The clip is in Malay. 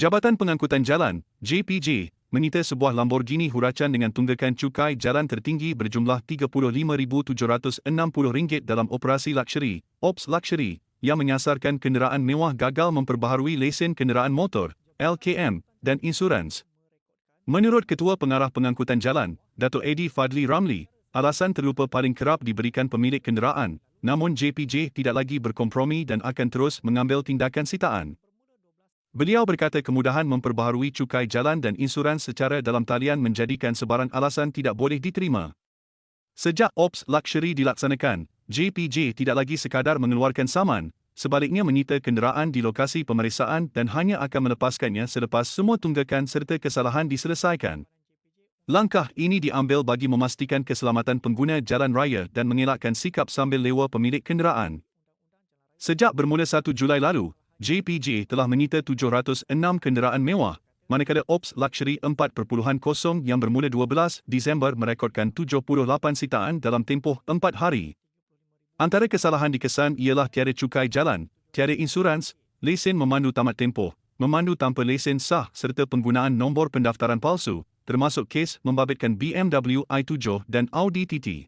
Jabatan Pengangkutan Jalan, JPJ, menyita sebuah Lamborghini Huracan dengan tunggakan cukai jalan tertinggi berjumlah RM35,760 dalam operasi luxury, Ops Luxury, yang menyasarkan kenderaan mewah gagal memperbaharui lesen kenderaan motor, LKM, dan insurans. Menurut Ketua Pengarah Pengangkutan Jalan, Dato' Eddie Fadli Ramli, alasan terlupa paling kerap diberikan pemilik kenderaan, namun JPJ tidak lagi berkompromi dan akan terus mengambil tindakan sitaan. Beliau berkata kemudahan memperbaharui cukai jalan dan insurans secara dalam talian menjadikan sebarang alasan tidak boleh diterima. Sejak Ops Luxury dilaksanakan, JPJ tidak lagi sekadar mengeluarkan saman, sebaliknya menyita kenderaan di lokasi pemeriksaan dan hanya akan melepaskannya selepas semua tunggakan serta kesalahan diselesaikan. Langkah ini diambil bagi memastikan keselamatan pengguna jalan raya dan mengelakkan sikap sambil lewa pemilik kenderaan. Sejak bermula 1 Julai lalu, JPJ telah menyita 706 kenderaan mewah, manakala Ops Luxury 4.0 yang bermula 12 Disember merekodkan 78 sitaan dalam tempoh 4 hari. Antara kesalahan dikesan ialah tiada cukai jalan, tiada insurans, lesen memandu tamat tempoh, memandu tanpa lesen sah serta penggunaan nombor pendaftaran palsu, termasuk kes membabitkan BMW i7 dan Audi TT.